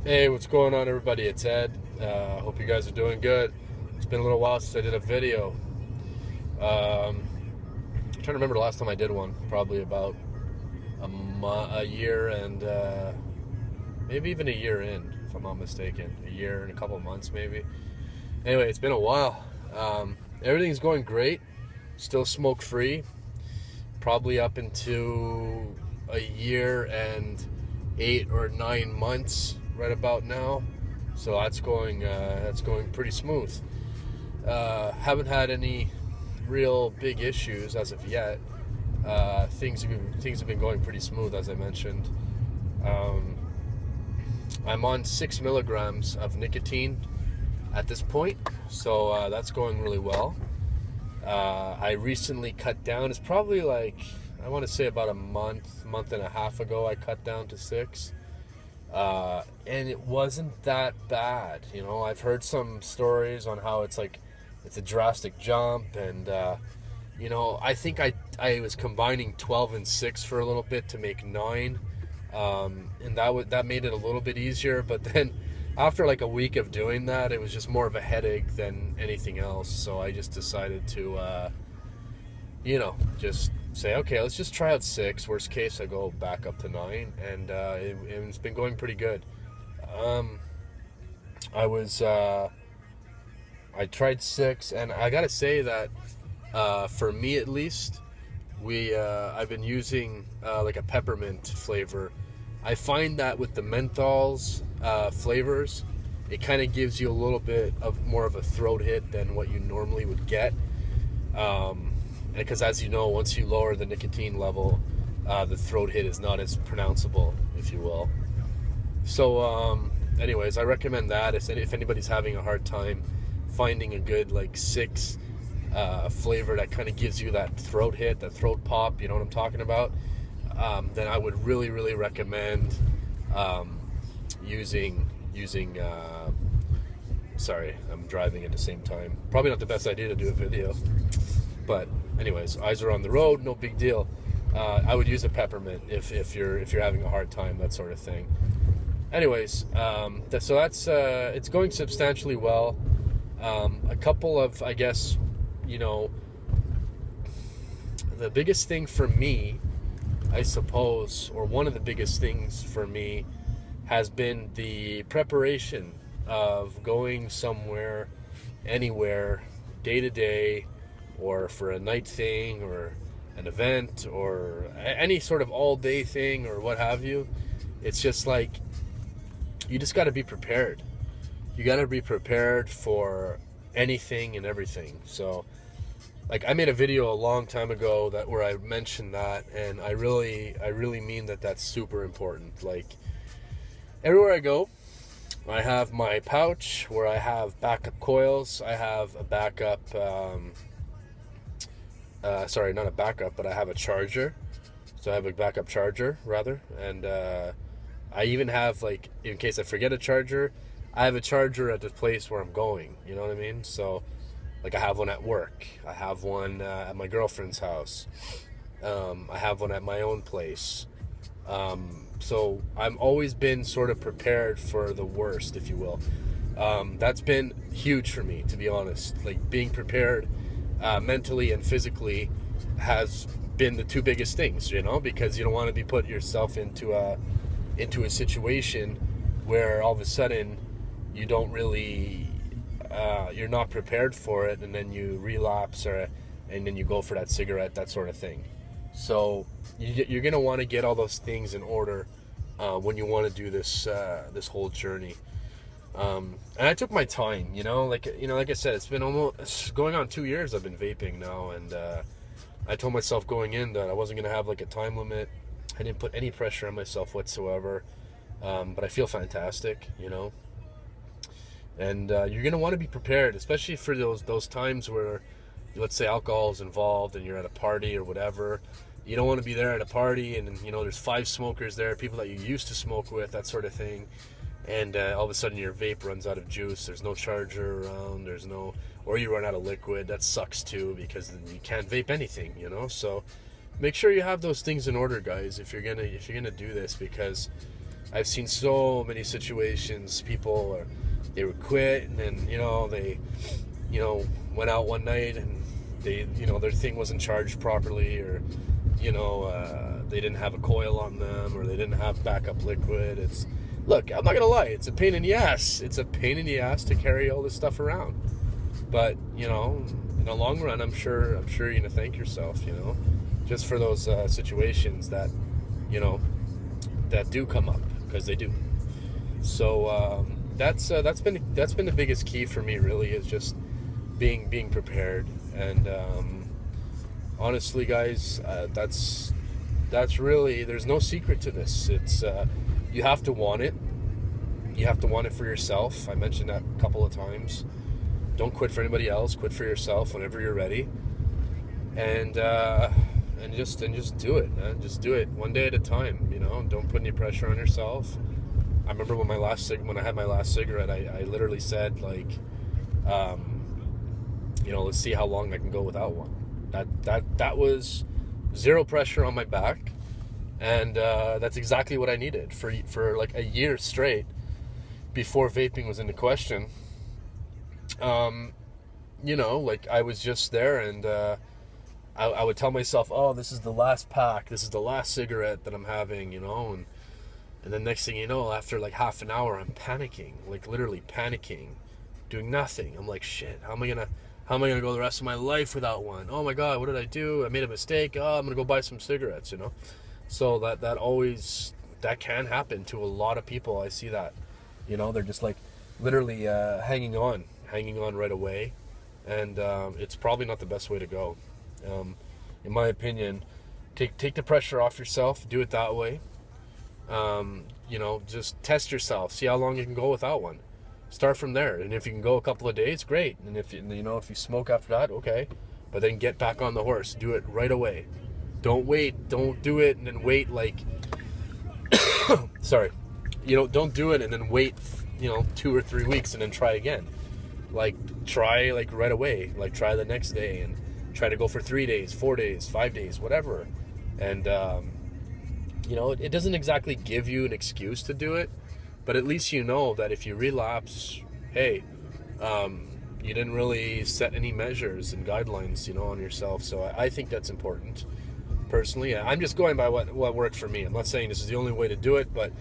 Hey, what's going on, everybody? It's Ed. Hope you guys are doing good. It's been a little while since I did a video. I'm trying to remember the last time I did one. Probably about a year and maybe even a year in, if I'm not mistaken. A year and a couple of months, maybe. Anyway, it's been a while. Everything's going great. Still smoke free. Probably up into a year and 8 or 9 months right about now. So that's going pretty smooth. Haven't had any real big issues as of yet. Things have been going pretty smooth, as I mentioned. Um, I'm on 6 milligrams of nicotine at this point, so that's going really well. I recently cut down. It's probably like, I want to say about a month and a half ago. I cut down to 6, and it wasn't that bad. I've heard some stories on how it's a drastic jump, and I think I was combining 12 and 6 for a little bit to make 9, and that made it a little bit easier. But then after like a week of doing that, it was just more of a headache than anything else. So I just decided to just say, okay, let's just try out 6. Worst case, I go back up to 9, and it's been going pretty good. Um, I was I tried 6, and I gotta say that for me at least, we I've been using like a peppermint flavor. I find that with the menthols flavors, it kind of gives you a little bit of more of a throat hit than what you normally would get. Because as you know, once you lower the nicotine level, the throat hit is not as pronounceable, if you will. So, anyways, I recommend that if anybody's having a hard time finding a good like 6 flavor that kind of gives you that throat hit, that throat pop. You know what I'm talking about? Then I would really, really recommend um, using. Sorry, I'm driving at the same time. Probably not the best idea to do a video, but anyways, eyes are on the road. No big deal. I would use a peppermint if you're having a hard time, that sort of thing. Anyways, so that's it's going substantially well. A couple of, I guess, you know, the biggest thing for me, I suppose, or one of the biggest things for me, has been the preparation of going somewhere, anywhere, day to day, or for a night thing, or an event, or any sort of all day thing, or what have you. It's just like, you just got to be prepared. You got to be prepared for anything and everything. So, like, I made a video a long time ago where I mentioned that, and I really mean that. That's super important. Like, everywhere I go, I have my pouch where I have backup coils. I have a backup, sorry, not a backup, but I have a charger. So I have a backup charger, rather. And I even have, like, in case I forget a charger, I have a charger at the place where I'm going. You know what I mean? So, like, I have one at work. I have one at my girlfriend's house. I have one at my own place. So I've always been sort of prepared for the worst, if you will. That's been huge for me, to be honest. Like, being prepared mentally and physically has been the two biggest things, because you don't want to be put yourself into a situation where all of a sudden you don't really you're not prepared for it, and then you relapse, and then you go for that cigarette, that sort of thing. So you're gonna want to get all those things in order when you want to do this whole journey. And I took my time, like I said, it's been almost going on 2 years I've been vaping now, and I told myself going in that I wasn't gonna have like a time limit. I didn't put any pressure on myself whatsoever, but I feel fantastic, and you're gonna want to be prepared, especially for those times where, let's say, alcohol is involved and you're at a party or whatever. You don't want to be there at a party and there's 5 smokers there, people that you used to smoke with, that sort of thing, and all of a sudden your vape runs out of juice. There's no charger around. Or you run out of liquid. That sucks too, because then you can't vape anything. So make sure you have those things in order, guys, if you're gonna do this, because I've seen so many situations. People they would quit, and then they went out one night and they their thing wasn't charged properly, or they didn't have a coil on them, or they didn't have backup liquid. Look, I'm not gonna lie, it's a pain in the ass. It's a pain in the ass to carry all this stuff around. But in the long run, I'm sure you're gonna thank yourself, just for those situations that that do come up, because they do. So that's been the biggest key for me, really, is just being prepared. And honestly, guys, that's really, there's no secret to this. It's you have to want it. You have to want it for yourself. I mentioned that a couple of times. Don't quit for anybody else. Quit for yourself whenever you're ready. And just do it, man. Just do it one day at a time. Don't put any pressure on yourself. I remember when I had my last cigarette, I literally said, like, let's see how long I can go without one. That was zero pressure on my back, and that's exactly what I needed for like a year straight before vaping was into question. Like, I was just there, and I would tell myself, oh, this is the last pack, this is the last cigarette that I'm having, and then next thing you know, after like half an hour, I'm panicking, like literally panicking, doing nothing. I'm like, shit, how am I gonna go the rest of my life without one? Oh my God, what did I do? I made a mistake. Oh, I'm gonna go buy some cigarettes, So that can happen to a lot of people. I see that, they're just like literally hanging on right away, and it's probably not the best way to go. In my opinion, take the pressure off yourself. Do it that way. Just test yourself. See how long you can go without one. Start from there, and if you can go a couple of days, great. And if you smoke after that, okay. But then get back on the horse. Do it right away. Don't wait. Don't do it and then wait like. Sorry. Don't do it and then wait. 2 or 3 weeks and then try again. Like, try like right away. Like, try the next day and try to go for 3 days, 4 days, 5 days, whatever. And it doesn't exactly give you an excuse to do it, but at least that if you relapse, hey, you didn't really set any measures and guidelines, on yourself. So I think that's important. Personally, I'm just going by what worked for me. I'm not saying this is the only way to do it, but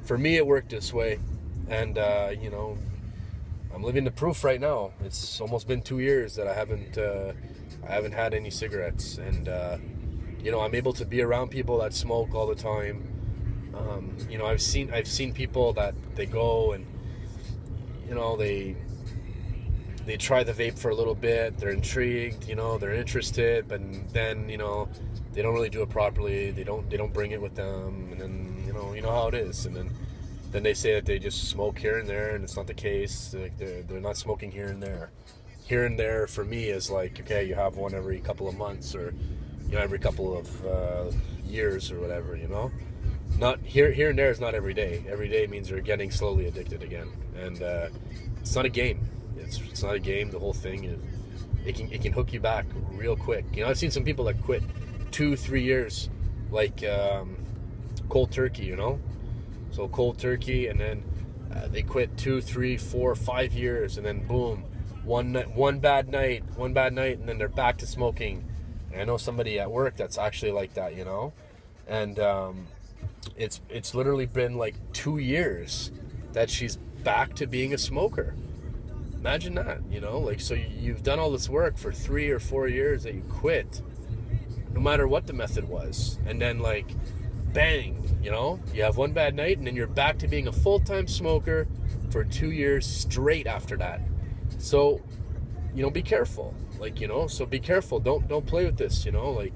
for me it worked this way. And I'm living the proof right now. It's almost been 2 years that I haven't had any cigarettes, and I'm able to be around people that smoke all the time. I've seen people that they go and they try the vape for a little bit, they're intrigued, they're interested, but then they don't really do it properly. They don't bring it with them, and then you know how it is, and then they say that they just smoke here and there, and it's not the case. Like, they're not smoking here and there. Here and there for me is like, okay, you have one every couple of months, or every couple of years or whatever. Not here and there is not every day. Every day means you're getting slowly addicted again, and it's not a game. It's not a game. The whole thing is it can hook you back real quick. I've seen some people that quit 2-3 years, like cold turkey. So cold turkey, and then they quit 2, 3, 4, 5 years, and then boom, one bad night, and then they're back to smoking. And I know somebody at work that's actually like that, and it's literally been like 2 years that she's back to being a smoker. Imagine that, like, so you've done all this work for 3 or 4 years that you quit, no matter what the method was, and then like, bang, you have one bad night, and then you're back to being a full-time smoker for 2 years straight after that. So, be careful, like, so be careful. Don't play with this, like,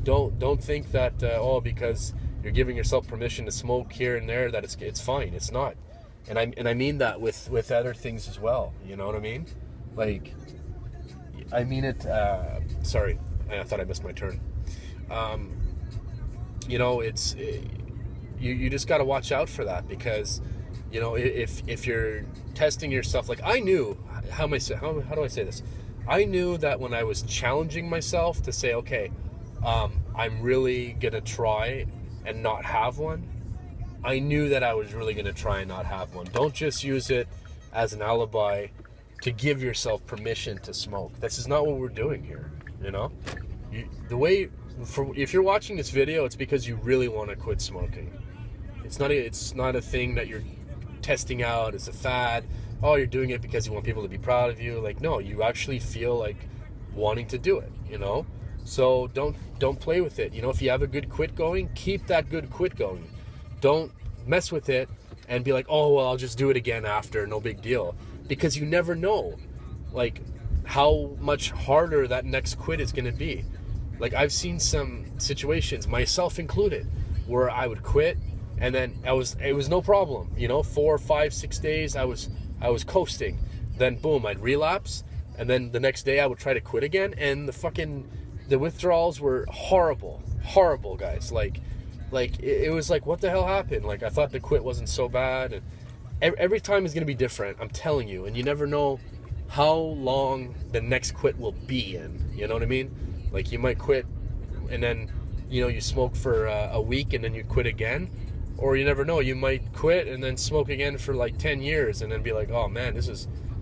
don't think that because you're giving yourself permission to smoke here and there that it's fine. It's not. And I mean that with other things as well. You know what I mean? Like, I mean it. Sorry, I thought I missed my turn. It's you just got to watch out for that, because if you're testing yourself, like, I knew how do I say this? I knew that when I was challenging myself to say, okay, I'm really gonna try and not have one, I knew that I was really going to try and not have one. Don't just use it as an alibi to give yourself permission to smoke. This is not what we're doing here, you know? If you're watching this video, it's because you really want to quit smoking. It's not a thing that you're testing out as a fad. Oh, you're doing it because you want people to be proud of you. Like, no, you actually feel like wanting to do it, you know? So don't play with it. You know, if you have a good quit going, keep that good quit going. Don't mess with it and be like, oh, well, I'll just do it again after, no big deal. Because you never know, like, how much harder that next quit is going to be. Like, I've seen some situations, myself included, where I would quit and then it was no problem, you know, 4, 5, 6 days I was coasting. Then boom, I'd relapse, and then the next day I would try to quit again, and the withdrawals were horrible, guys. Like it was like, what the hell happened? Like, I thought the quit wasn't so bad, and every time is going to be different, I'm telling you, and you never know how long the next quit will be in, you know what I mean? Like, you might quit and then, you know, you smoke for a week and then you quit again. Or you never know, you might quit and then smoke again for like 10 years and then be like, oh man,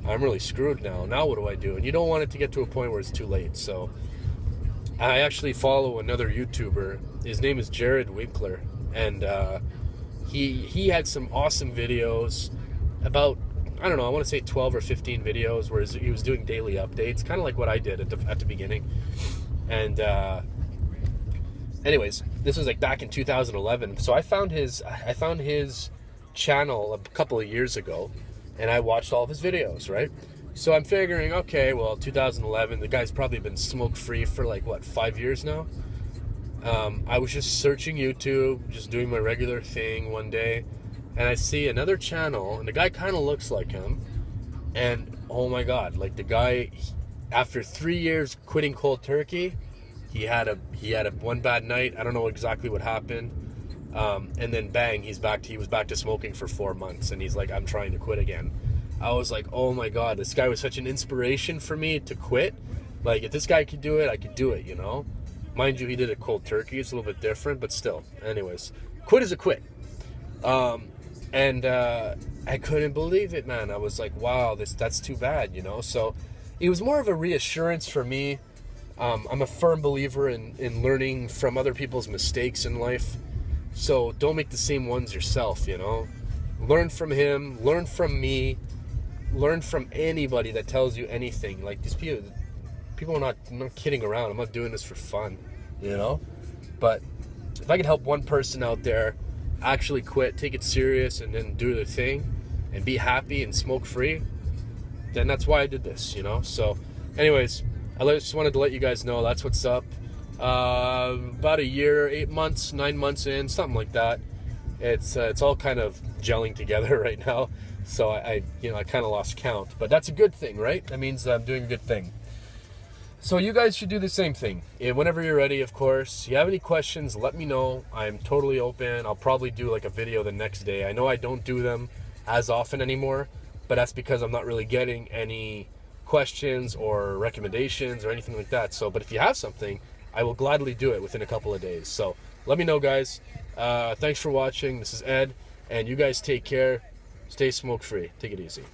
I'm really screwed now. Now what do I do? And you don't want it to get to a point where it's too late. So I actually follow another YouTuber. His name is Jared Winkler. And he had some awesome videos about, I don't know, I want to say 12 or 15 videos where he was doing daily updates, kind of like what I did at the beginning. And anyways, this was like back in 2011. So I found his channel a couple of years ago, and I watched all of his videos, right? So I'm figuring, okay, well, 2011, the guy's probably been smoke-free for like, what, 5 years now? I was just searching YouTube, just doing my regular thing one day, and I see another channel, and the guy kind of looks like him, and oh my God, like the guy, after 3 years quitting cold turkey, he had a one bad night. I don't know exactly what happened. And then bang, he was back to smoking for 4 months, and he's like, I'm trying to quit again. I was like, oh my God, this guy was such an inspiration for me to quit. Like, if this guy could do it, I could do it, you know? Mind you, he did it cold turkey. It's a little bit different, but still. Anyways, quit is a quit. And I couldn't believe it, man. I was like, wow, that's too bad, you know? So it was more of a reassurance for me. I'm a firm believer in learning from other people's mistakes in life. So don't make the same ones yourself, you know? Learn from him, learn from me, learn from anybody that tells you anything. Like, these people are I'm not kidding around. I'm not doing this for fun, you know? But if I could help one person out there actually quit, take it serious, and then do their thing and be happy and smoke free, then that's why I did this, you know? So anyways, I just wanted to let you guys know that's what's up. About a year, 8 months, 9 months in, something like that. It's all kind of gelling together right now. So I kind of lost count, but that's a good thing, right? That means I'm doing a good thing. So you guys should do the same thing. Whenever you're ready, of course. If you have any questions, let me know. I'm totally open. I'll probably do like a video the next day. I know I don't do them as often anymore, but that's because I'm not really getting any questions or recommendations or anything like that. So, but if you have something, I will gladly do it within a couple of days. So let me know, guys. Thanks for watching. This is Ed, and you guys take care. Stay smoke free. Take it easy.